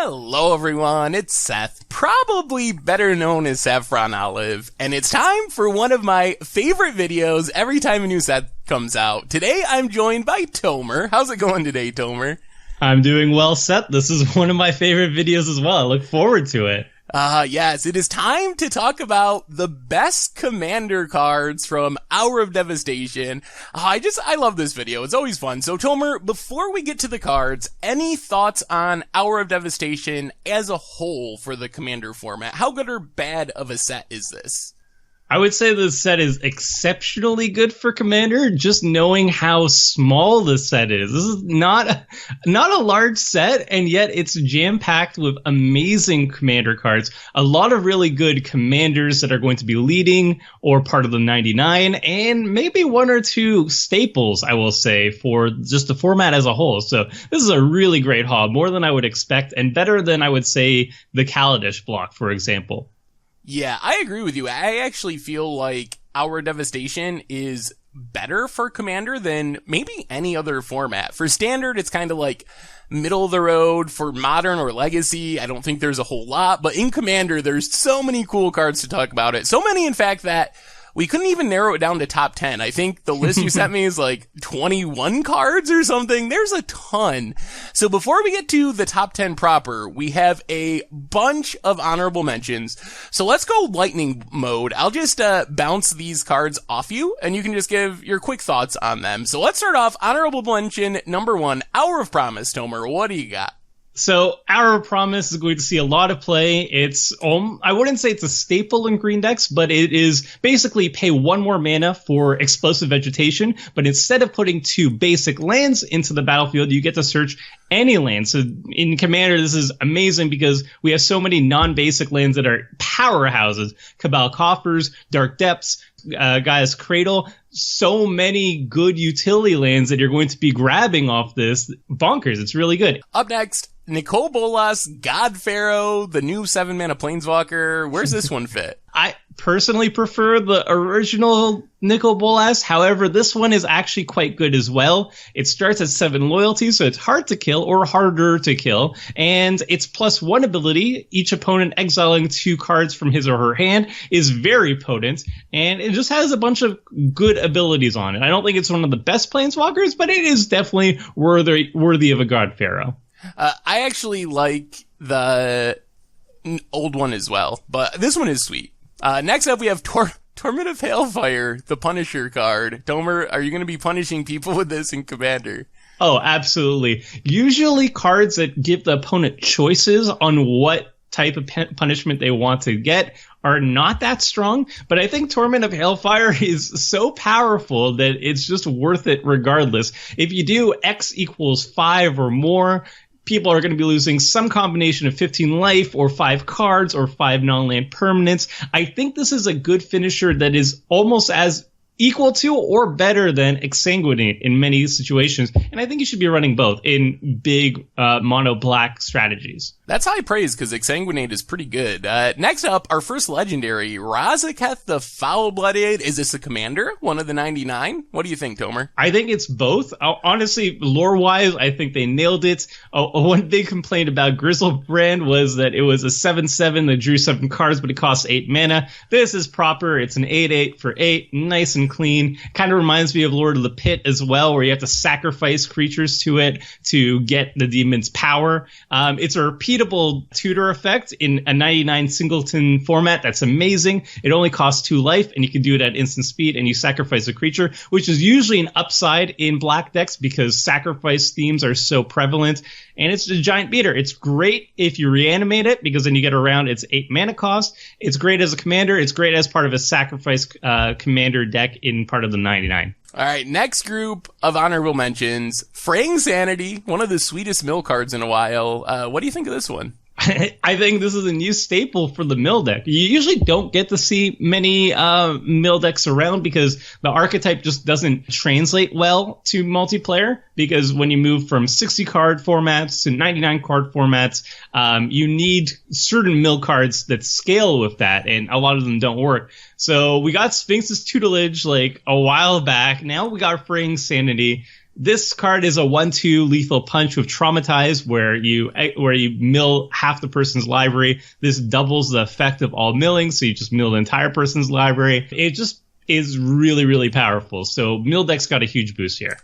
Hello everyone, it's Seth, probably better known as Saffron Olive, and it's time for one of my favorite videos every time a new Seth comes out. Today I'm joined by Tomer. How's it going today, Tomer? I'm doing well, Seth. This is one of my favorite videos as well. I look forward to it. Yes, it is time to talk about the best commander cards from Hour of Devastation. I love this video. It's always fun. So, Tomer, before we get to the cards, any thoughts on Hour of Devastation as a whole for the commander format? How good or bad of a set is this? I would say this set is exceptionally good for Commander, just knowing how small this set is. This is not a large set, and yet it's jam-packed with amazing Commander cards. A lot of really good Commanders that are going to be leading or part of the 99, and maybe one or two staples, I will say, for just the format as a whole. So this is a really great haul, more than I would expect, and better than I would say the Kaladesh block, for example. Yeah, I agree with you. I actually feel like Hour of Devastation is better for Commander than maybe any other format. For Standard, it's kind of like middle of the road. For Modern or Legacy, I don't think there's a whole lot. But in Commander, there's so many cool cards to talk about it. So many, in fact, that we couldn't even narrow it down to top 10. I think the list you sent me is like 21 cards or something. There's a ton. So before we get to the top 10 proper, we have a bunch of honorable mentions. So let's go lightning mode. I'll just bounce these cards off you, and you can just give your quick thoughts on them. So let's start off. Honorable mention number 1, Hour of Promise. Tomer, what do you got? So Hour of Promise is going to see a lot of play. It's, I wouldn't say it's a staple in green decks, but it is basically pay 1 more mana for Explosive Vegetation. But instead of putting 2 basic lands into the battlefield, you get to search any land. So in Commander, this is amazing because we have so many non-basic lands that are powerhouses. Cabal Coffers, Dark Depths, Gaia's Cradle. So many good utility lands that you're going to be grabbing off this. Bonkers. It's really good. Up next, Nicol Bolas, God Pharaoh, the new 7-mana Planeswalker. Where's this one fit? I personally prefer the original Nicol Bolas. However, this one is actually quite good as well. It starts at 7 loyalty, so it's hard to kill or harder to kill. And its +1 ability, each opponent exiling 2 cards from his or her hand, is very potent. And it just has a bunch of good abilities on it. I don't think it's one of the best Planeswalkers, but it is definitely worthy of a God Pharaoh. I actually like the old one as well, but this one is sweet. Next up, we have Torment of Hailfire, the Punisher card. Tomer, are you going to be punishing people with this in Commander? Oh, absolutely. Usually cards that give the opponent choices on what type of punishment they want to get are not that strong, but I think Torment of Hailfire is so powerful that it's just worth it regardless. If you do X equals 5 or more, people are going to be losing some combination of 15 life or 5 cards or 5 non-land permanents. I think this is a good finisher that is almost as equal to or better than Exsanguinate in many situations. And I think you should be running both in big mono black strategies. That's high praise because Exsanguinate is pretty good. Next up, our first legendary, Razaketh the Foul-Blooded. Is this a commander? One of the 99? What do you think, Tomer? I think it's both. Honestly, lore-wise, I think they nailed it. One big complaint about Grizzlebrand was that it was a 7/7 that drew 7 cards, but it costs 8 mana. This is proper. It's an 8/8 for 8. Nice and clean. Kind of reminds me of Lord of the Pit as well, where you have to sacrifice creatures to it to get the demon's power. It's a repeatable tutor effect in a 99 singleton format. That's amazing. It only costs 2 life, and you can do it at instant speed, and you sacrifice a creature, which is usually an upside in black decks because sacrifice themes are so prevalent. And it's a giant beater. It's great if you reanimate it because then you get around its 8 mana cost. It's great as a commander. It's great as part of a sacrifice commander deck in part of the 99. All right, next group of honorable mentions, Fraying Sanity, one of the sweetest mill cards in a while. What do you think of this one? I think this is a new staple for the mill deck. You usually don't get to see many mill decks around because the archetype just doesn't translate well to multiplayer, because when you move from 60 card formats to 99 card formats, you need certain mill cards that scale with that, and a lot of them don't work. So we got Sphinx's Tutelage like a while back. Now we got Fraying Sanity. This card is a 1/2 lethal punch with Traumatize, where you mill half the person's library. This doubles the effect of all milling, so you just mill the entire person's library. It just is really, really powerful. So mill decks got a huge boost here.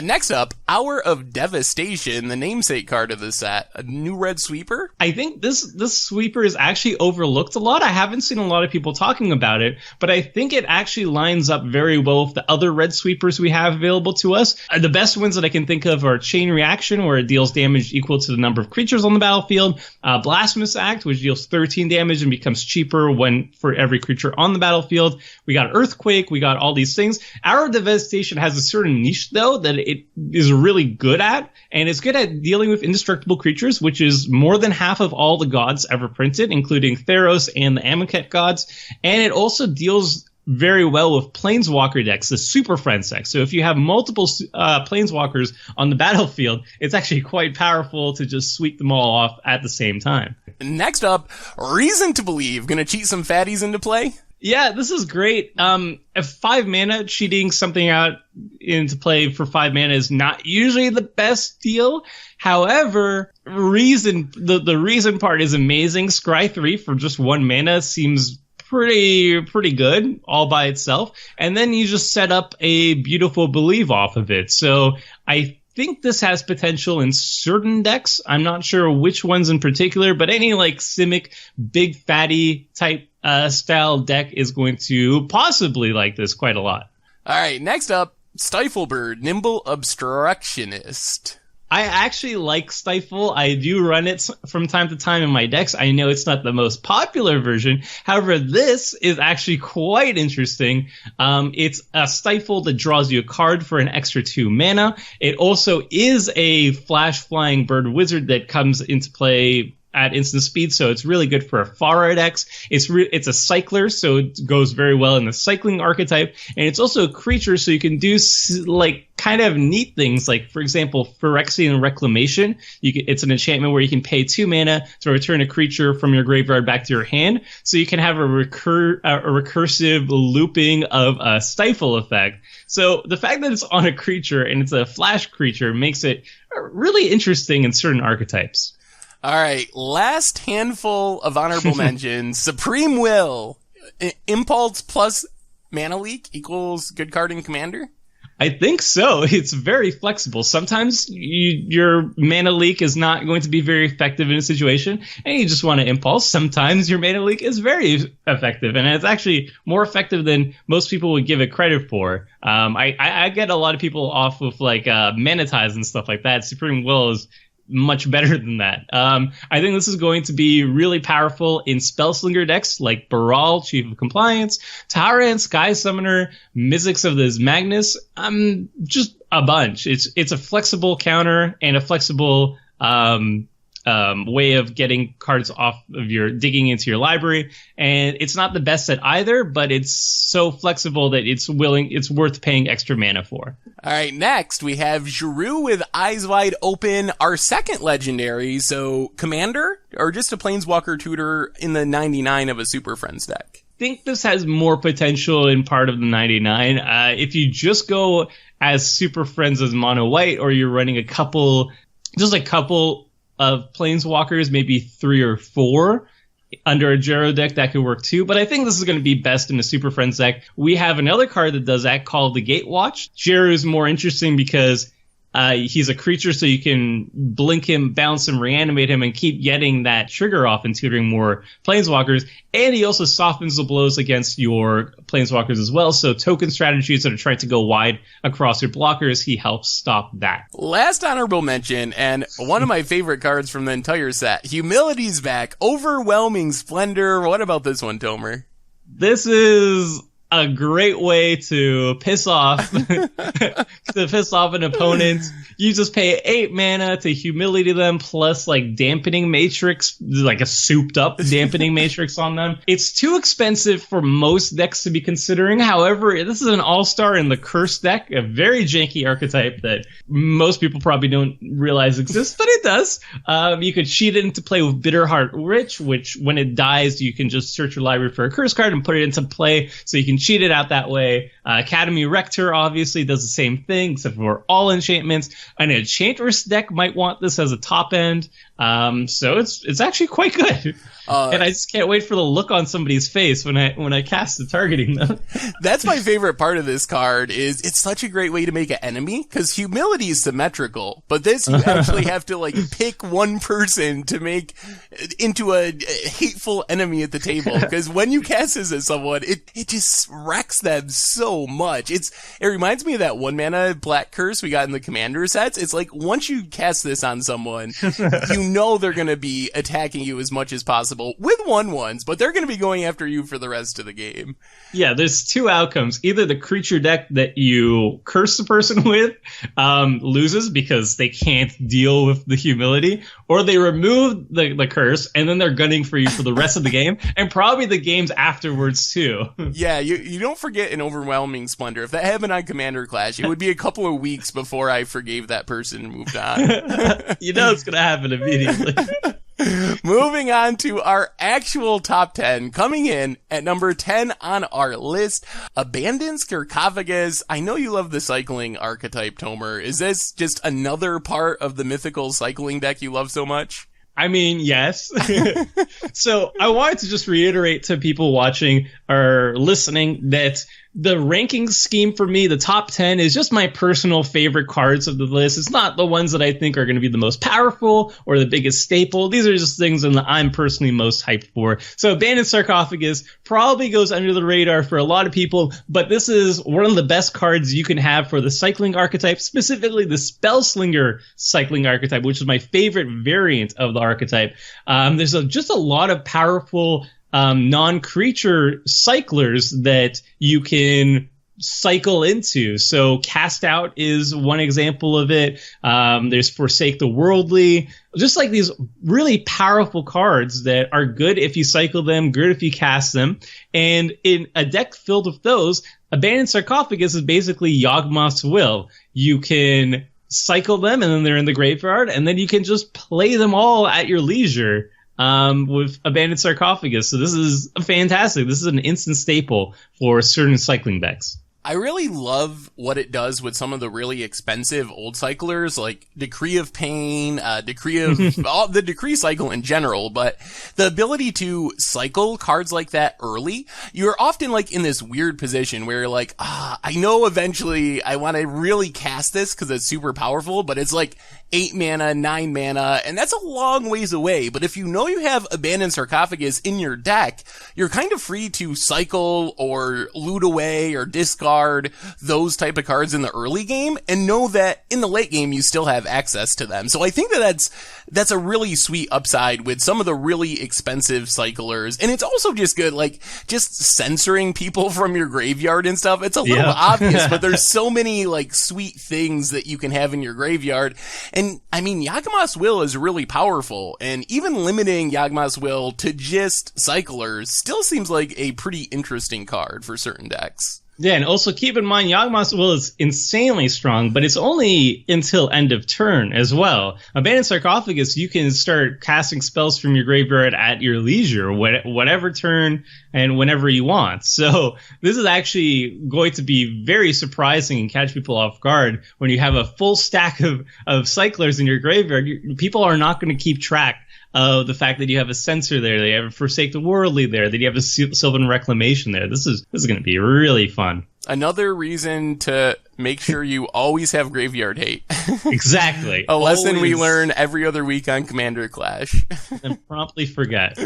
Next up, Hour of Devastation, the namesake card of the set. A new red sweeper? I think this sweeper is actually overlooked a lot. I haven't seen a lot of people talking about it, but I think it actually lines up very well with the other red sweepers we have available to us. The best ones that I can think of are Chain Reaction, where it deals damage equal to the number of creatures on the battlefield. Blasphemous Act, which deals 13 damage and becomes cheaper for every creature on the battlefield. We got Earthquake, we got all these things. Hour of Devastation has a certain niche, though, that it is really good at, and it's good at dealing with indestructible creatures, which is more than half of all the gods ever printed, including Theros and the Amonkhet gods. And it also deals very well with Planeswalker decks, the Super Friends deck. So if you have multiple Planeswalkers on the battlefield, it's actually quite powerful to just sweep them all off at the same time. Next up, Reason to Believe. Gonna cheat some fatties into play? Yeah, this is great. If 5 mana, cheating something out into play for 5 mana is not usually the best deal. However, the reason part is amazing. Scry 3 for just 1 mana seems pretty good all by itself. And then you just set up a beautiful Believe off of it. So I think this has potential in certain decks. I'm not sure which ones in particular, but any like Simic, big fatty type style deck is going to possibly like this quite a lot. All right, next up, Stiflebird, Nimble Obstructionist. I actually like Stifle. I do run it from time to time in my decks. I know it's not the most popular version. However, this is actually quite interesting. It's a Stifle that draws you a card for an extra 2 mana. It also is a flash flying bird wizard that comes into play at instant speed, so it's really good for a far decks. It's a cycler, so it goes very well in the cycling archetype, and it's also a creature, so you can do like kind of neat things, like for example, Phyrexian Reclamation. It's an enchantment where you can pay 2 mana to return a creature from your graveyard back to your hand, so you can have a recursive looping of a Stifle effect. So the fact that it's on a creature and it's a flash creature makes it really interesting in certain archetypes. All right, last handful of honorable mentions. Supreme Will. Impulse plus mana leak equals good card in Commander? I think so. It's very flexible. Sometimes your mana leak is not going to be very effective in a situation, and you just want to impulse. Sometimes your mana leak is very effective, and it's actually more effective than most people would give it credit for. I get a lot of people off with like Manitize and stuff like that. Supreme Will is much better than that. I think this is going to be really powerful in Spellslinger decks like Baral, Chief of Compliance, Tara, Sky Summoner, Mizzix of the Magnus. Just a bunch. It's a flexible counter and a flexible way of getting cards off of digging into your library. And it's not the best at either, but it's so flexible that it's worth paying extra mana for. All right, next we have Giroux with Eyes Wide Open, our second legendary. So Commander or just a Planeswalker tutor in the 99 of a Super Friends deck? I think this has more potential in part of the 99. If you just go as Super Friends as mono white, or you're running a couple of Planeswalkers, maybe 3 or 4 under a Jero deck, that could work too. But I think this is going to be best in a Super Friends deck. We have another card that does that called the Gatewatch. Jero is more interesting because he's a creature, so you can blink him, bounce him, reanimate him, and keep getting that trigger off and tutoring more Planeswalkers. And he also softens the blows against your Planeswalkers as well. So token strategies that are trying to go wide across your blockers, he helps stop that. Last honorable mention, and one of my favorite cards from the entire set, Humility's back. Overwhelming Splendor. What about this one, Tomer? This is a great way to piss off an opponent. You just pay 8 mana to humiliate them, plus like dampening matrix, like a souped up dampening matrix on them. It's too expensive for most decks to be considering. However, this is an all-star in the curse deck, a very janky archetype that most people probably don't realize exists, but it does. You could cheat it into play with Bitterheart Rich, which when it dies, you can just search your library for a curse card and put it into play, so you can cheat it out that way. Academy Rector obviously does the same thing, except for all enchantments. An Enchantress deck might want this as a top end. So it's actually quite good. And I just can't wait for the look on somebody's face when I cast it targeting them. That's my favorite part of this card is it's such a great way to make an enemy because humility is symmetrical, but this you actually have to like pick one person to make into a hateful enemy at the table because when you cast this at someone, it just wrecks them so much. It reminds me of that 1-mana Black Curse we got in the Commander sets. It's like once you cast this on someone, you know they're going to be attacking you as much as possible with 1/1s, but they're going to be going after you for the rest of the game. Yeah, there's two outcomes. Either the creature deck that you curse the person with loses because they can't deal with the humility, or they remove the curse and then they're gunning for you for the rest of the game and probably the games afterwards too. Yeah, you don't forget an Overwhelming Splendor. If that happened on Commander Clash, it would be a couple of weeks before I forgave that person and moved on. You know it's going to happen immediately. Moving on to our actual top 10, coming in at number 10 on our list, Abandoned Sarcophagus. I know you love the cycling archetype, Tomer. Is this just another part of the mythical cycling deck you love so much? I mean, yes. So I wanted to just reiterate to people watching or listening that the ranking scheme for me, the top 10, is just my personal favorite cards of the list. It's not the ones that I think are going to be the most powerful or the biggest staple. These are just things that I'm personally most hyped for. So Abandoned Sarcophagus probably goes under the radar for a lot of people, but this is one of the best cards you can have for the cycling archetype, specifically the Spellslinger cycling archetype, which is my favorite variant of the archetype. There's just a lot of powerful non-creature cyclers that you can cycle into. So Cast Out is one example of it. There's Forsake the Worldly. Just like these really powerful cards that are good if you cycle them, good if you cast them. And in a deck filled with those, Abandoned Sarcophagus is basically Yawgmoth's Will. You can cycle them and then they're in the graveyard, and then you can just play them all at your leisure. With Abandoned Sarcophagus. So this is fantastic. This is an instant staple for certain cycling decks. I really love what it does with some of the really expensive old cyclers, like Decree of Pain, the Decree cycle in general, but the ability to cycle cards like that early, you're often like in this weird position where you're like, I know eventually I want to really cast this because it's super powerful, but it's like 8 mana, 9 mana, and that's a long ways away. But if you know you have Abandoned Sarcophagus in your deck, you're kind of free to cycle or loot away or discard those type of cards in the early game and know that in the late game you still have access to them. So I think that's a really sweet upside with some of the really expensive cyclers. And it's also just good, like just censoring people from your graveyard and stuff. It's a little obvious, but there's so many like sweet things that you can have in your graveyard. And I mean, Yawgmoth's Will is really powerful, and even limiting Yawgmoth's Will to just cyclers still seems like a pretty interesting card for certain decks. Yeah, and also keep in mind, Yawgmoth's Will is insanely strong, but it's only until end of turn as well. Abandoned Sarcophagus, you can start casting spells from your graveyard at your leisure, whatever turn and whenever you want. So this is actually going to be very surprising and catch people off guard when you have a full stack of cyclers in your graveyard. People are not going to keep track of the fact that you have a Censor there, that you have a Forsake the Worldly there, that you have a Sylvan Reclamation there. This is going to be really fun. Another reason to make sure you always have graveyard hate. Exactly. A lesson we learn every other week on Commander Clash. And promptly forget.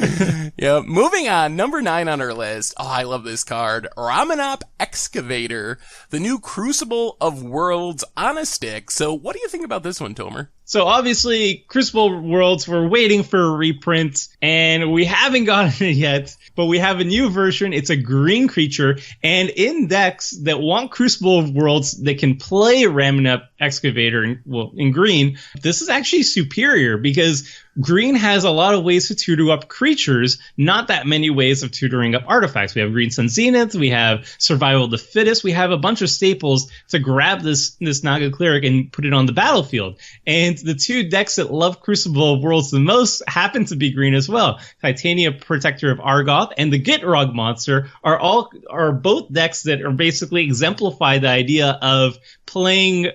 Yeah. Moving on, number 9 on our list. Oh, I love this card. Ramunap Excavator, the new Crucible of Worlds on a stick. So what do you think about this one, Tomer? So obviously, Crucible Worlds, we're waiting for a reprint, and we haven't gotten it yet, but we have a new version. It's a green creature, and in decks that want Crucible Worlds, that can play Ramunap Excavator in green, this is actually superior because green has a lot of ways to tutor up creatures, not that many ways of tutoring up artifacts. We have Green Sun Zenith, we have Survival of the Fittest, we have a bunch of staples to grab this Naga Cleric and put it on the battlefield. And the two decks that love Crucible of Worlds the most happen to be green as well. Titania, Protector of Argoth, and the Gitrog monster are both decks that are basically exemplify the idea of putting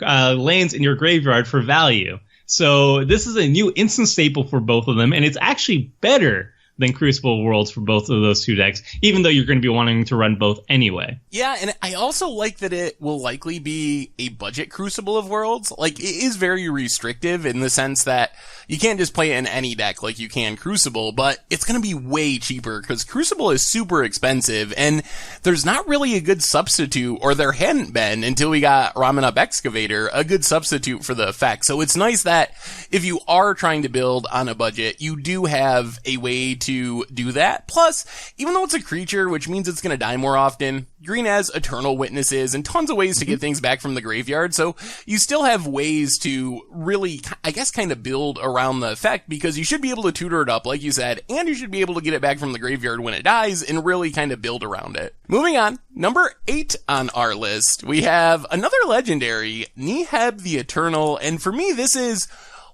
lands in your graveyard for value. So this is a new instant staple for both of them, and it's actually better than Crucible Worlds for both of those two decks, even though you're going to be wanting to run both anyway. Yeah, and I also like that it will likely be a budget Crucible of Worlds. Like, it is very restrictive in the sense that you can't just play it in any deck like you can Crucible, but it's going to be way cheaper because Crucible is super expensive, and there's not really a good substitute, or there hadn't been until we got Ramunap Excavator, a good substitute for the effect. So it's nice that if you are trying to build on a budget, you do have a way to do that. Plus, even though it's a creature, which means it's going to die more often, green has Eternal Witnesses and tons of ways to get things back from the graveyard, so you still have ways to really, I guess, kind of build around the effect, because you should be able to tutor it up, like you said, and you should be able to get it back from the graveyard when it dies and really kind of build around it. Moving on, number 8 on our list, we have another legendary, Neheb the Eternal, and for me, this is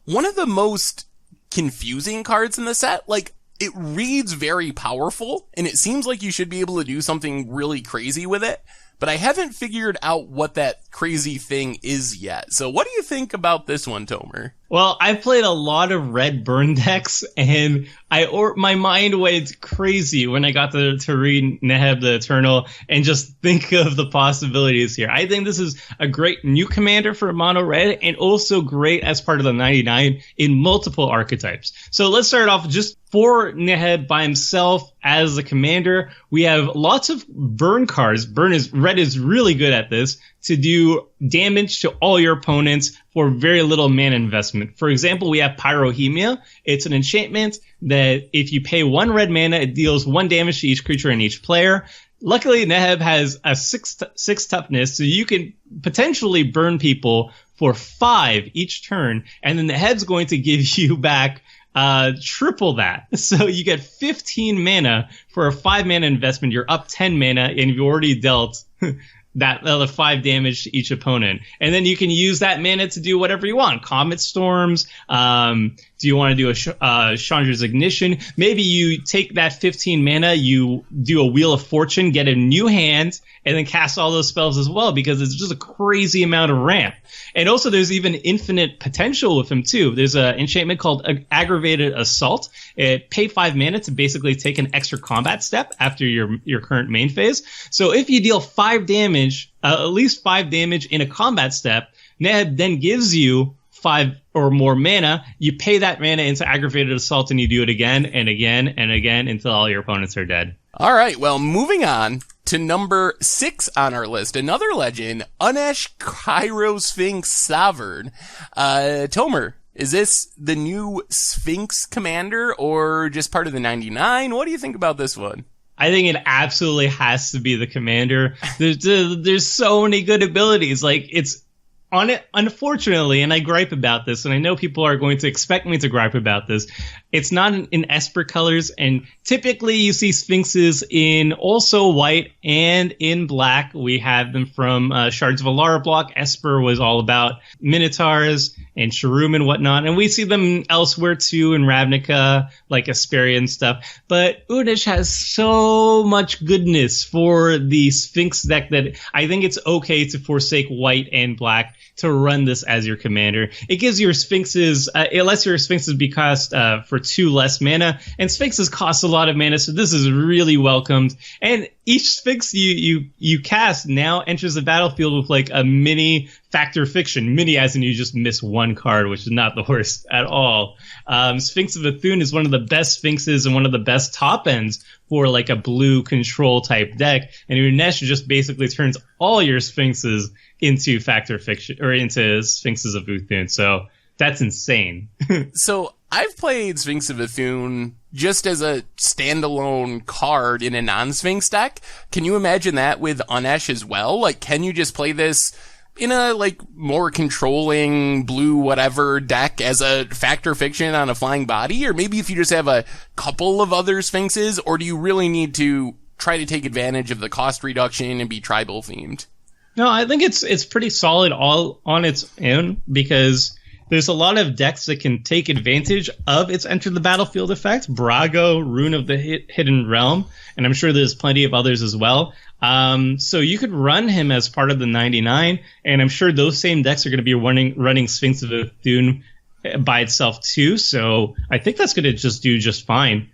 one of the most confusing cards in the set. Like, it reads very powerful, and it seems like you should be able to do something really crazy with it, but I haven't figured out what that crazy thing is yet. So what do you think about this one, Tomer? Well, I've played a lot of red burn decks, and my mind went crazy when I got to read Neheb the Eternal and just think of the possibilities here. I think this is a great new commander for mono red, and also great as part of the 99 in multiple archetypes. So let's start off just for Neheb by himself as a commander. We have lots of burn cards. Red is really good at this, to do damage to all your opponents for very little mana investment. For example, we have Pyrohemia. It's an enchantment that if you pay 1 red mana, it deals 1 damage to each creature and each player. Luckily, Neheb has a 6 toughness, so you can potentially burn people for 5 each turn, and then Neheb's going to give you back triple that. So you get 15 mana for a 5 mana investment. You're up 10 mana, and you've already dealt that other 5 damage to each opponent. And then you can use that mana to do whatever you want. Comet Storms. Do you want to do a Chandra's Ignition? Maybe you take that 15 mana, you do a Wheel of Fortune, get a new hand, and then cast all those spells as well, because it's just a crazy amount of ramp. And also there's even infinite potential with him too. There's an enchantment called Aggravated Assault. It pay 5 mana to basically take an extra combat step after your current main phase. So if you deal 5 damage, at least 5 damage in a combat step, Neheb then gives you 5 or more mana. You pay that mana into Aggravated Assault, and you do it again and again and again until all your opponents are dead. All right, well, moving on to number 6 on our list, another legend, Unesh Criosphinx Sovereign. Tomer, is this the new Sphinx commander or just part of the 99? What do you think about this one? I think it absolutely has to be the commander. There's so many good abilities. Like, it's on it, unfortunately, and I gripe about this, and I know people are going to expect me to gripe about this. It's not in Esper colors, and typically you see Sphinxes in also white and in black. We have them from Shards of Alara block. Esper was all about Minotaurs and Shroom and whatnot, and we see them elsewhere too in Ravnica, like Asperia and stuff. But Unesh has so much goodness for the Sphinx deck that I think it's okay to forsake white and black to run this as your commander. It gives your Sphinxes, it lets your Sphinxes be cast for 2 less mana, and Sphinxes cost a lot of mana, so this is really welcomed. And each Sphinx you cast now enters the battlefield with like a mini Factor Fiction. Mini as in you just miss 1 card, which is not the worst at all. Sphinx of Athun is one of the best Sphinxes and one of the best top ends for like a blue control type deck, and Unesh just basically turns all your Sphinxes into Factor Fiction or into Sphinxes of Uthun. So that's insane. So I've played Sphinx of Ithune just as a standalone card in a non-Sphinx deck. Can you imagine that with Unesh as well? Like, can you just play this in a, like, more controlling blue whatever deck as a Factor Fiction on a flying body? Or maybe if you just have a couple of other Sphinxes, or do you really need to try to take advantage of the cost reduction and be tribal themed? No, I think it's pretty solid all on its own, because there's a lot of decks that can take advantage of its enter the battlefield effect. Brago, Rune of the Hidden Realm, and I'm sure there's plenty of others as well. So you could run him as part of the 99, and I'm sure those same decks are going to be running Sphinx of Ithune by itself too. So I think that's going to just do just fine.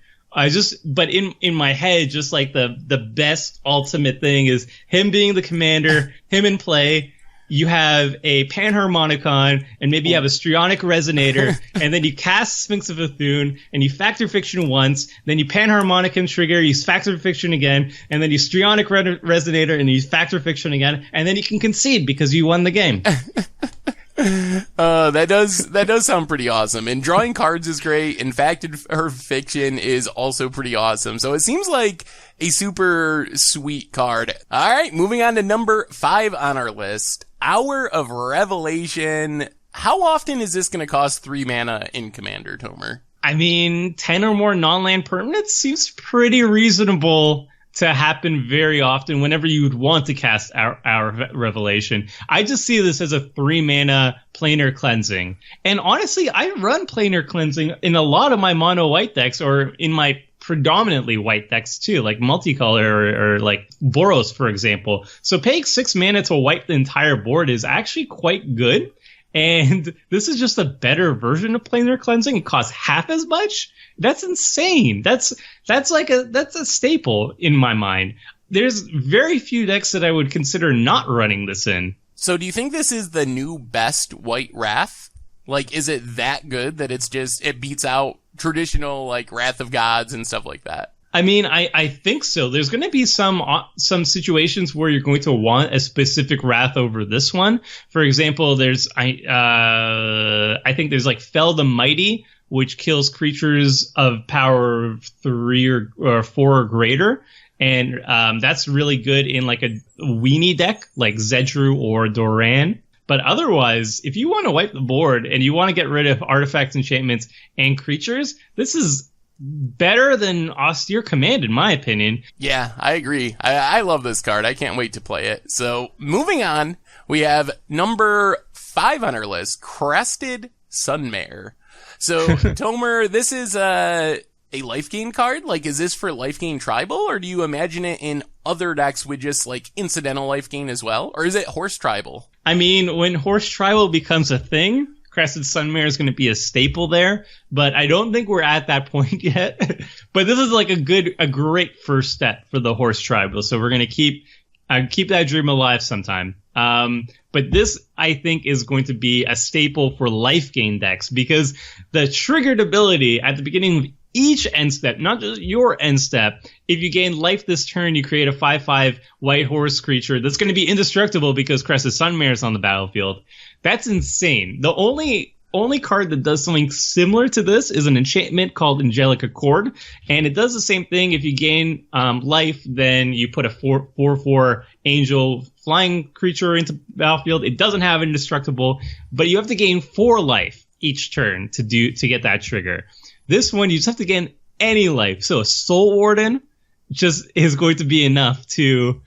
But in my head, just like the best ultimate thing is him being the commander, him in play. You have a Panharmonicon, and maybe you have a Strionic Resonator, and then you cast Sphinx of Ithune, and you Factor Fiction once, then you Panharmonicon trigger, you Factor Fiction again, and then you Strionic Resonator, and you Factor Fiction again, and then you can concede because you won the game. That does sound pretty awesome. And drawing cards is great. In fact, her fiction is also pretty awesome. So it seems like a super sweet card. All right, moving on to number 5 on our list, Hour of Revelation. How often is this going to cost 3 mana in Commander, Tomer? I mean, 10 or more non-land permanents seems pretty reasonable to happen very often whenever you would want to cast Hour of Revelation. I just see this as a 3 mana planar cleansing. And honestly, I run planar cleansing in a lot of my mono white decks, or in my predominantly white decks too, like multicolor or like Boros, for example. So paying 6 mana to wipe the entire board is actually quite good. And this is just a better version of planar cleansing. It costs half as much. That's insane. That's a staple in my mind. There's very few decks that I would consider not running this in. So do you think this is the new best white Wrath? Like, is it that good that it beats out traditional, like, Wrath of Gods and stuff like that? I mean, I think so. There's going to be some situations where you're going to want a specific Wrath over this one. For example, I think there's like Fell the Mighty, which kills creatures of power 3 or 4 or greater. And that's really good in like a weenie deck like Zedru or Doran. But otherwise, if you want to wipe the board and you want to get rid of artifacts, enchantments, and creatures, this is better than Austere Command, in my opinion. Yeah, I agree. I love this card. I can't wait to play it. So, moving on, we have number 5 on our list, Crested Sunmare. So, Tomer, this is a life gain card? Like, is this for life gain tribal, or do you imagine it in other decks with just, like, incidental life gain as well? Or is it horse tribal? I mean, when horse tribal becomes a thing, Crested Sunmare is going to be a staple there, but I don't think we're at that point yet. But this is like a great first step for the horse tribal, so we're going to keep that dream alive sometime. But this, I think, is going to be a staple for life gain decks, because the triggered ability at the beginning of each end step, not just your end step, if you gain life this turn, you create a 5/5 white horse creature that's going to be indestructible because Crested Sunmare is on the battlefield. That's insane. The only card that does something similar to this is an enchantment called Angelic Accord, and it does the same thing. If you gain life, then you put a 4/4 angel flying creature into battlefield. It doesn't have indestructible, but you have to gain 4 life each turn to get that trigger. This one, you just have to gain any life. So a Soul Warden just is going to be enough to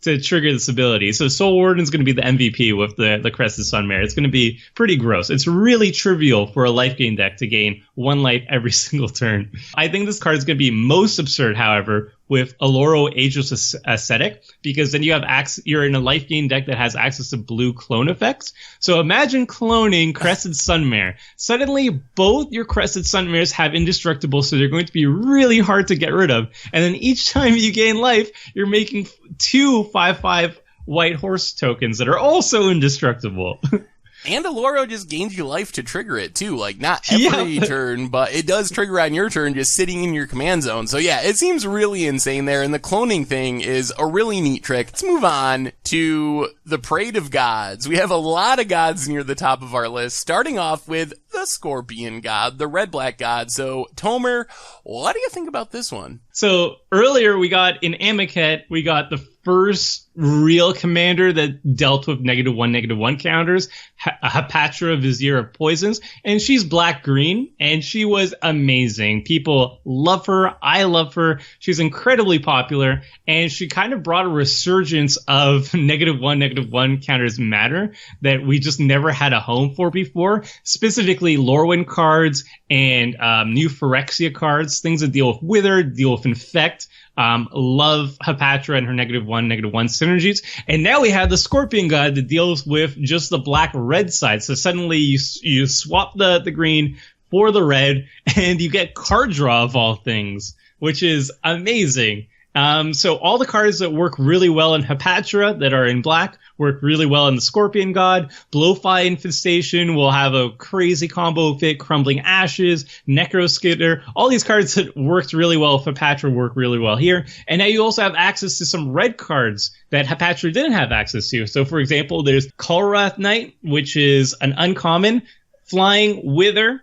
trigger this ability. So Soul Warden is going to be the MVP with the Crested Sunmare. It's going to be pretty gross. It's really trivial for a life gain deck to gain 1 life every single turn. I think this card is going to be most absurd, however, with Aloro Ageless Ascetic, because then you're in a life gain deck that has access to blue clone effects. So imagine cloning Crested Sunmare. Suddenly, both your Crested Sunmares have indestructible, so they're going to be really hard to get rid of. And then each time you gain life, you're making 2 5/5 white horse tokens that are also indestructible. And Aloro just gains you life to trigger it, too. Like, not every turn, but it does trigger on your turn just sitting in your command zone. So, yeah, it seems really insane there, and the cloning thing is a really neat trick. Let's move on to the Parade of Gods. We have a lot of gods near the top of our list, starting off with the Scorpion God, the red-black god. So, Tomer, what do you think about this one? So earlier we got in Amaket, we got the first real commander that dealt with -1/-1 counters, Hapatra, Vizier of Poisons, and she's black-green, and she was amazing. People love her. I love her. She's incredibly popular, and she kind of brought a resurgence of -1/-1 counters matter that we just never had a home for before, specifically Lorwyn cards and new Phyrexia cards, things that deal with Wither, deal with Infect. Love Hapatra and her -1/-1 synergies. And now we have the Scorpion God that deals with just the black-red side. So suddenly you swap the green for the red, and you get card draw of all things, which is amazing. So all the cards that work really well in Hapatra that are in black work really well in the Scorpion God. Blowfly Infestation will have a crazy combo fit. Crumbling Ashes, Necroskitter, all these cards that worked really well with Hapatra work really well here. And now you also have access to some red cards that Hapatra didn't have access to. So for example, there's Kulrath Knight, which is an uncommon flying Wither.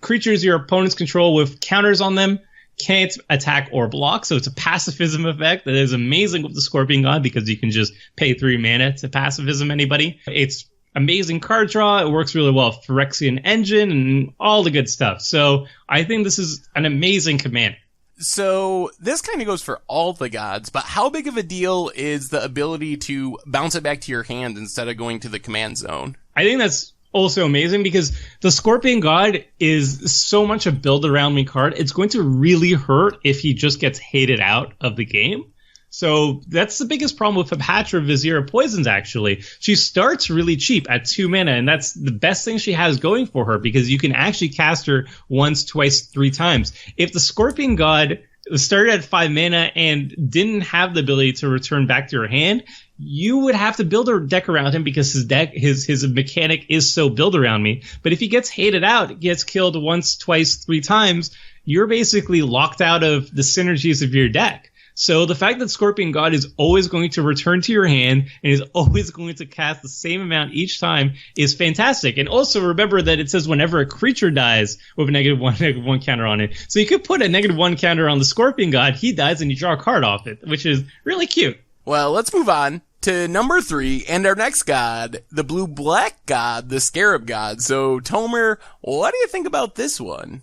Creatures your opponents control with counters on them can't attack or block, so it's a pacifism effect that is amazing with the Scorpion God because you can just pay 3 mana to pacifism anybody. It's amazing card draw. It works really well with Phyrexian Engine and all the good stuff. So I think this is an amazing command. So this kind of goes for all the gods, but how big of a deal is the ability to bounce it back to your hand instead of going to the command zone? I think that's also amazing because the Scorpion God is so much a build around me card. It's going to really hurt if he just gets hated out of the game. So that's the biggest problem with Hapatra, Vizier of Poisons, actually. She starts really cheap at 2 mana, and that's the best thing she has going for her because you can actually cast her once, twice, 3 times. If the Scorpion God started at 5 mana and didn't have the ability to return back to your hand, you would have to build a deck around him because his mechanic is so build around me. But if he gets hated out, gets killed once, twice, 3 times, you're basically locked out of the synergies of your deck. So the fact that Scorpion God is always going to return to your hand and is always going to cast the same amount each time is fantastic. And also remember that it says whenever a creature dies with a -1/-1 counter on it. So you could put a -1 counter on the Scorpion God, he dies, and you draw a card off it, which is really cute. Well, let's move on to number 3, and our next god, the blue-black god, the Scarab God. So, Tomer, what do you think about this one?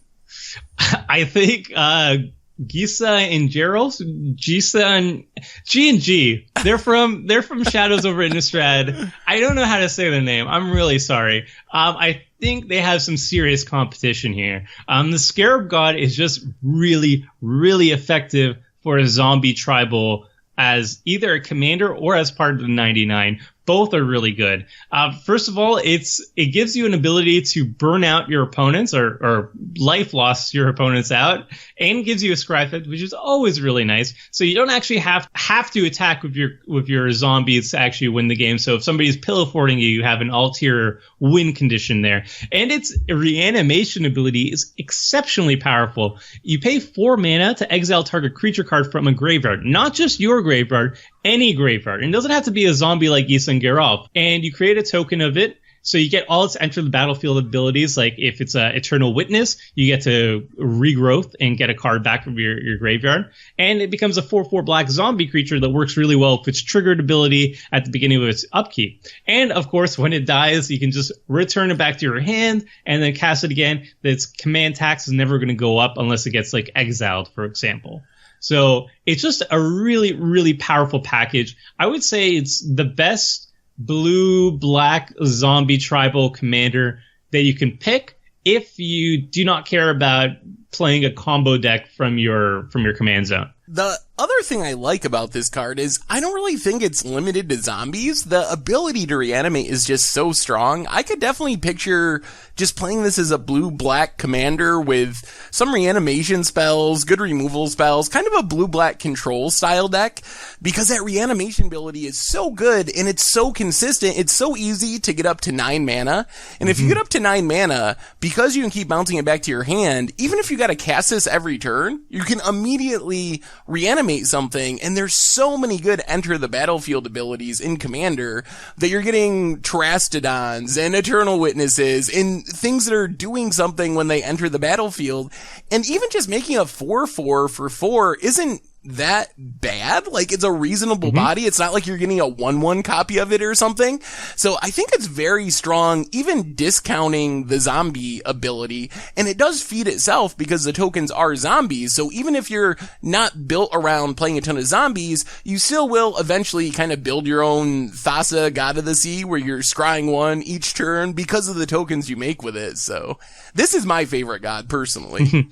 I think, Gisa and Geralt, Gisa and G&G. They're from Shadows over Innistrad. I don't know how to say their name. I'm really sorry. I think they have some serious competition here. The Scarab God is just really, really effective for a zombie tribal as either a commander or as part of the 99. Both are really good. First of all, it gives you an ability to burn out your opponents or life loss your opponents out, and gives you a scry effect, which is always really nice. So you don't actually have to attack with your zombies to actually win the game. So if somebody's pillow forting you, you have an ulterior win condition there. And its reanimation ability is exceptionally powerful. You pay 4 mana to exile target creature card from a graveyard, not just your graveyard, any graveyard. And it doesn't have to be a zombie like Gisa and Geralt. And you create a token of it. So you get all its enter the battlefield abilities. Like if it's a Eternal Witness, you get to regrowth and get a card back from your graveyard. And it becomes a 4/4 black zombie creature that works really well with its triggered ability at the beginning of its upkeep. And of course, when it dies, you can just return it back to your hand and then cast it again. Its command tax is never going to go up unless it gets like exiled, for example. So it's just a really, really powerful package. I would say it's the best blue-black zombie tribal commander that you can pick if you do not care about playing a combo deck from your command zone. The other thing I like about this card is I don't really think it's limited to zombies. The ability to reanimate is just so strong. I could definitely picture just playing this as a blue-black commander with some reanimation spells, good removal spells, kind of a blue-black control style deck, because that reanimation ability is so good and it's so consistent. It's so easy to get up to 9 mana. And if you get up to 9 mana, because you can keep bouncing it back to your hand, even if you got to cast this every turn, you can immediately reanimate something, and there's so many good enter the battlefield abilities in Commander that you're getting Terastodons and Eternal Witnesses and things that are doing something when they enter the battlefield. And even just making a 4/4 for 4 isn't that bad. Like, it's a reasonable body. It's not like you're getting a 1/1 copy of it or something. So I think it's very strong, even discounting the zombie ability. And it does feed itself because the tokens are zombies. So even if you're not built around playing a ton of zombies, you still will eventually kind of build your own Thassa, God of the Sea, where you're scrying one each turn because of the tokens you make with it. So this is my favorite god, personally.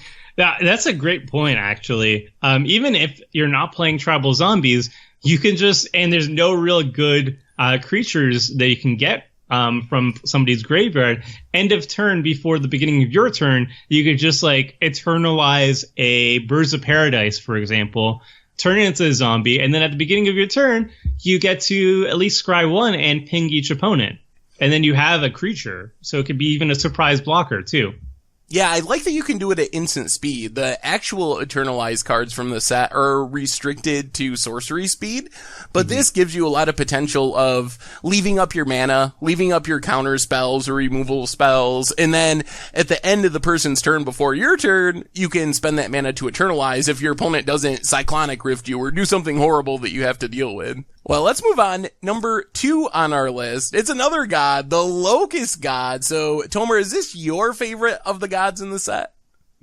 That's a great point, actually. Even if you're not playing tribal zombies, you can just, and there's no real good creatures that you can get from somebody's graveyard. End of turn, before the beginning of your turn, you could just like eternalize a Birds of Paradise, for example, turn it into a zombie, and then at the beginning of your turn, you get to at least scry one and ping each opponent. And then you have a creature, so it could be even a surprise blocker, too. Yeah, I like that you can do it at instant speed. The actual Eternalized cards from the set are restricted to sorcery speed, but this gives you a lot of potential of leaving up your mana, leaving up your counter spells or removal spells, and then at the end of the person's turn before your turn, you can spend that mana to Eternalize if your opponent doesn't Cyclonic Rift you or do something horrible that you have to deal with. Well, let's move on. Number 2 on our list. It's another god, the Locust God. So, Tomer, is this your favorite of the gods in the set?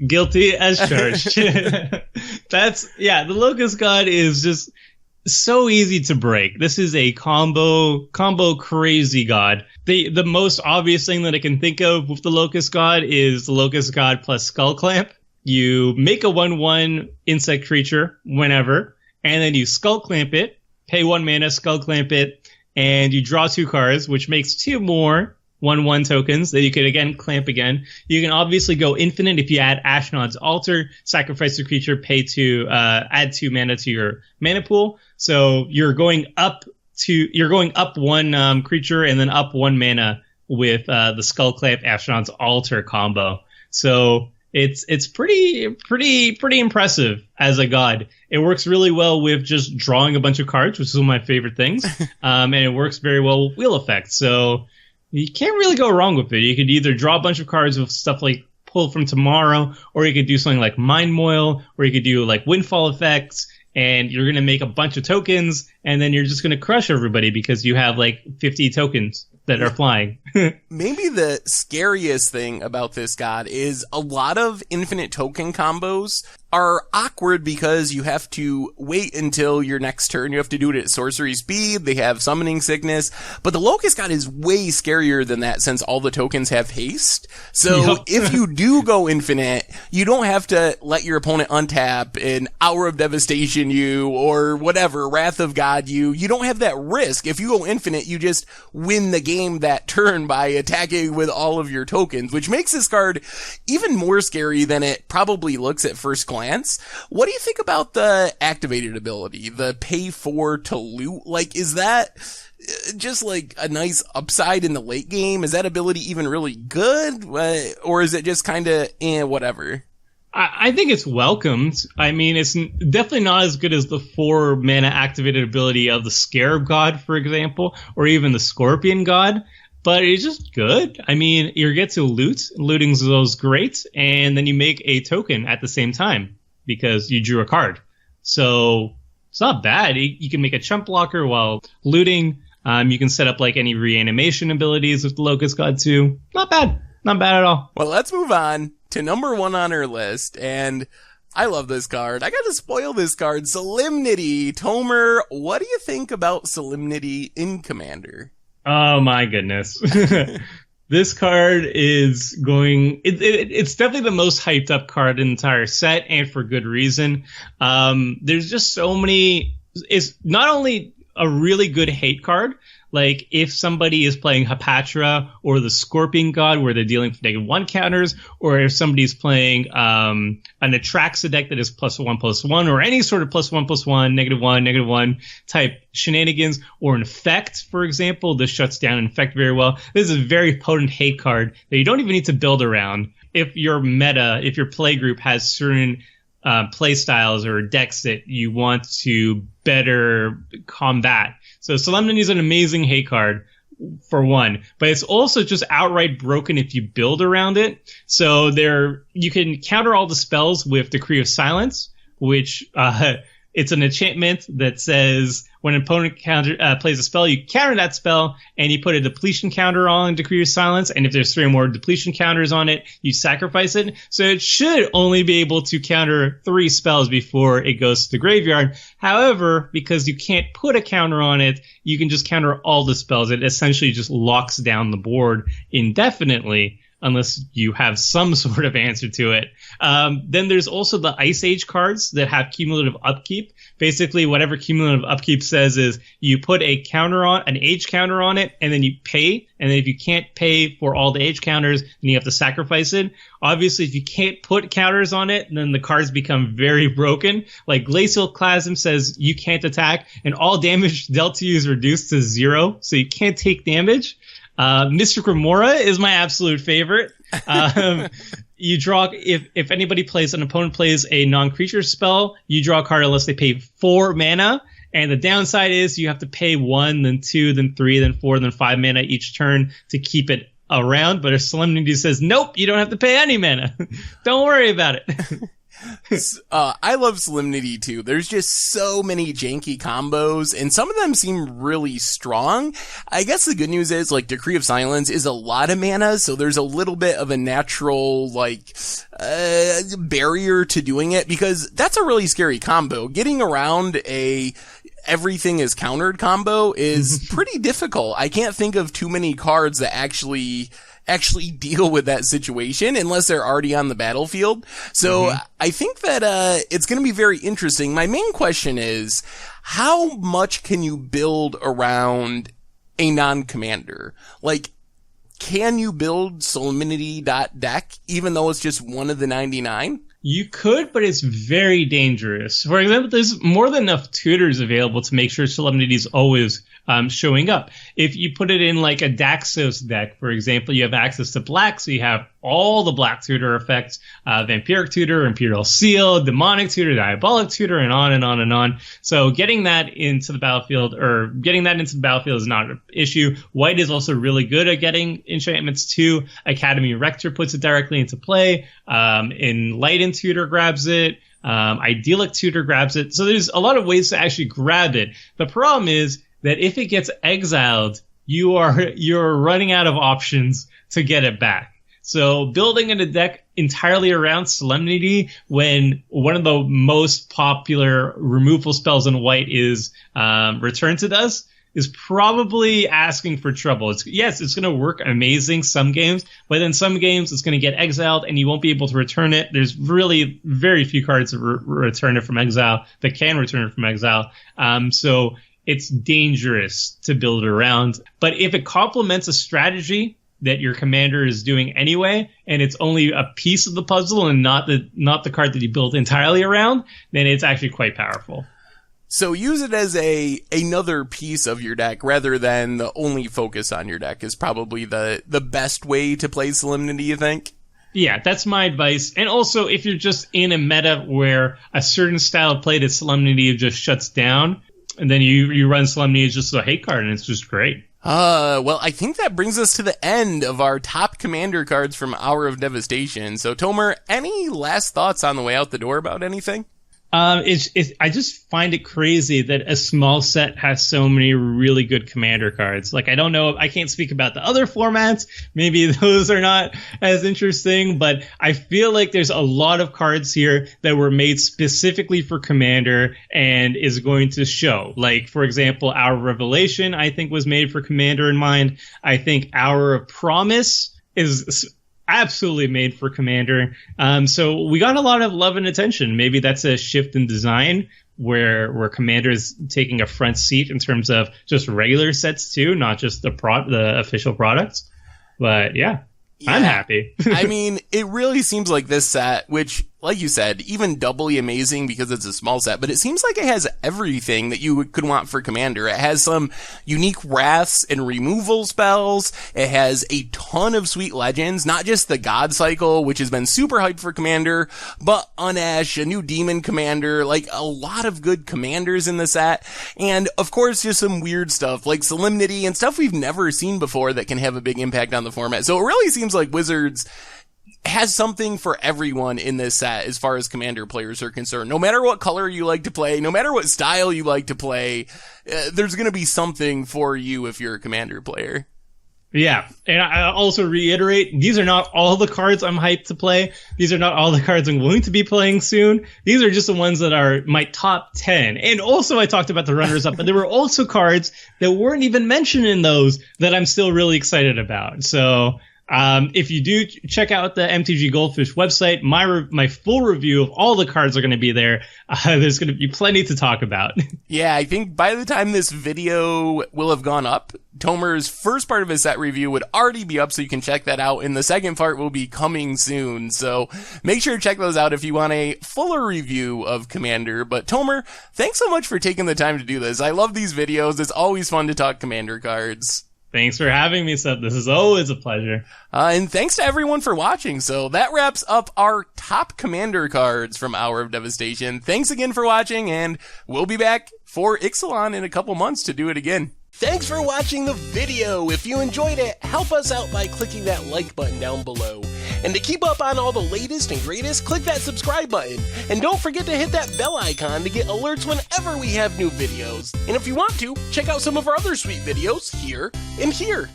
Guilty as charged. The Locust God is just so easy to break. This is a combo crazy god. The most obvious thing that I can think of with the Locust God is the Locust God plus Skull Clamp. You make a 1/1 insect creature whenever, and then you Skull Clamp it. Pay 1 mana, Skull Clamp it, and you draw 2 cards, which makes 2 more 1/1 tokens that you could again clamp again. You can obviously go infinite if you add Ashnod's Altar, sacrifice a creature, pay 2, add 2 mana to your mana pool. So you're going up 1 creature and then up 1 mana with the Skull Clamp Ashnod's Altar combo. So it's pretty impressive as a god. It works really well with just drawing a bunch of cards, which is one of my favorite things. And it works very well with wheel effects. So you can't really go wrong with it. You could either draw a bunch of cards with stuff like Pull from Tomorrow, or you could do something like Mind Moil, or you could do like Windfall effects, and you're going to make a bunch of tokens, and then you're just going to crush everybody because you have like 50 tokens that are flying. Maybe the scariest thing about this god is a lot of infinite token combos are awkward because you have to wait until your next turn. You have to do it at sorcery speed. They have summoning sickness, but the Locust God is way scarier than that since all the tokens have haste. So if you do go infinite, you don't have to let your opponent untap an Hour of Devastation you or whatever, Wrath of God you. You don't have that risk. If you go infinite, you just win the game that turn by attacking with all of your tokens, which makes this card even more scary than it probably looks at first glance. What do you think about the activated ability, the pay 4 to loot? Like, is that just like a nice upside in the late game? Is that ability even really good? Or is it just kind of whatever? I think it's welcomed. I mean, it's definitely not as good as the 4 mana activated ability of the Scarab God, for example, or even the Scorpion God. But it's just good. I mean, you get to loot. Looting's those great. And then you make a token at the same time because you drew a card. So it's not bad. You can make a chump blocker while looting. You can set up like any reanimation abilities with the Locust God too. Not bad. Not bad at all. Well, let's move on to number 1 on our list. And I love this card. I got to spoil this card. Solemnity. Tomer, what do you think about Solemnity in Commander? Oh my goodness. This card is going, it's definitely the most hyped up card in the entire set, and for good reason. There's just so many, it's not only a really good hate card. Like if somebody is playing Hapatra or the Scorpion God where they're dealing with -1 counters, or if somebody's playing an Atraxa deck that is +1/+1, or any sort of +1/+1, -1 type shenanigans, or Infect, for example. This shuts down Infect very well. This is a very potent hate card that you don't even need to build around. If your play group has certain play styles or decks that you want to better combat. So Solemnity is an amazing hate card, for one, but it's also just outright broken if you build around it. So you can counter all the spells with Decree of Silence, which it's an enchantment that says when an opponent plays a spell, you counter that spell, and you put a depletion counter on Decree of Silence, and if there's 3 or more depletion counters on it, you sacrifice it. So it should only be able to counter 3 spells before it goes to the graveyard. However, because you can't put a counter on it, you can just counter all the spells. It essentially just locks down the board indefinitely, unless you have some sort of answer to it. Then there's also the Ice Age cards that have cumulative upkeep. Basically, whatever cumulative upkeep says is you put an age counter on it, and then you pay. And then if you can't pay for all the age counters, then you have to sacrifice it. Obviously, if you can't put counters on it, then the cards become very broken. Like Glacial Chasm says you can't attack, and all damage dealt to you is reduced to 0, so you can't take damage. Mystic Remora is my absolute favorite. You draw, if an opponent plays a non-creature spell, you draw a card unless they pay 4 mana. And the downside is you have to pay 1, then 2, then 3, then 4, then 5 mana each turn to keep it around. But if Solemnity says, nope, you don't have to pay any mana. Don't worry about it. I love Solemnity too. There's just so many janky combos, and some of them seem really strong. I guess the good news is, like, Decree of Silence is a lot of mana, so there's a little bit of a natural, barrier to doing it, because that's a really scary combo. Getting around everything is countered combo is pretty difficult. I can't think of too many cards that actually deal with that situation unless they're already on the battlefield. So I think that it's going to be very interesting. My main question is, how much can you build around a non-commander? Like, can you build Solemnity.deck even though it's just one of the 99? You could, but it's very dangerous. For example, there's more than enough tutors available to make sure Solemnity is always showing up. If you put it in like a Daxos deck, for example, you have access to black, so you have all the black tutor effects, Vampiric Tutor, Imperial Seal, Demonic Tutor, Diabolic Tutor, and on and on and on. So getting that into the battlefield is not an issue. White is also really good at getting enchantments too. Academy Rector puts it directly into play. Enlightened Tutor grabs it. Idyllic Tutor grabs it. So there's a lot of ways to actually grab it. The problem is that if it gets exiled, you're running out of options to get it back. So building in a deck entirely around Solemnity when one of the most popular removal spells in white is Return to Dust is probably asking for trouble. It's going to work amazing some games, but in some games it's going to get exiled and you won't be able to return it. There's really very few cards that return it from exile that can return it from exile. So it's dangerous to build around. But if it complements a strategy that your commander is doing anyway, and it's only a piece of the puzzle and not the card that you built entirely around, then it's actually quite powerful. So use it as another piece of your deck rather than the only focus on your deck is probably the best way to play Solemnity, you think? Yeah, that's my advice. And also, if you're just in a meta where a certain style of play that Solemnity just shuts down, and then you run Solemnity as just a hate card, and it's just great. Well, I think that brings us to the end of our top commander cards from Hour of Devastation. So, Tomer, any last thoughts on the way out the door about anything? I just find it crazy that a small set has so many really good commander cards. Like, I don't know, I can't speak about the other formats. Maybe those are not as interesting, but I feel like there's a lot of cards here that were made specifically for commander and is going to show. Like, for example, Hour of Revelation, I think, was made for commander in mind. I think Hour of Promise is absolutely made for commander. So we got a lot of love and attention. Maybe that's a shift in design, where Commander's taking a front seat in terms of just regular sets too, not just the official products. But yeah. I'm happy. I mean, it really seems like this set, which, like you said, even doubly amazing because it's a small set, but it seems like it has everything that you could want for Commander. It has some unique wraths and removal spells. It has a ton of sweet legends, not just the God Cycle, which has been super hyped for Commander, but Unesh, a new demon commander, like a lot of good commanders in the set. And of course, just some weird stuff like Solemnity and stuff we've never seen before that can have a big impact on the format. So it really seems like Wizards has something for everyone in this set as far as Commander players are concerned. No matter what color you like to play, no matter what style you like to play, there's going to be something for you if you're a Commander player. Yeah, and I also reiterate, these are not all the cards I'm hyped to play. These are not all the cards I'm going to be playing soon. These are just the ones that are my top 10. And also I talked about the runners-up, but there were also cards that weren't even mentioned in those that I'm still really excited about. So if you do check out the MTG Goldfish website, my full review of all the cards are going to be there. There's going to be plenty to talk about. Yeah, I think by the time this video will have gone up, Tomer's first part of his set review would already be up, so you can check that out. And the second part will be coming soon. So make sure to check those out if you want a fuller review of Commander. But Tomer, thanks so much for taking the time to do this. I love these videos. It's always fun to talk Commander cards. Thanks for having me, Seth. This is always a pleasure. And thanks to everyone for watching. So that wraps up our top Commander cards from Hour of Devastation. Thanks again for watching, and we'll be back for Ixalan in a couple months to do it again. Thanks for watching the video. If you enjoyed it, help us out by clicking that like button down below. And to keep up on all the latest and greatest, click that subscribe button. And don't forget to hit that bell icon to get alerts whenever we have new videos. And if you want to, check out some of our other sweet videos here and here.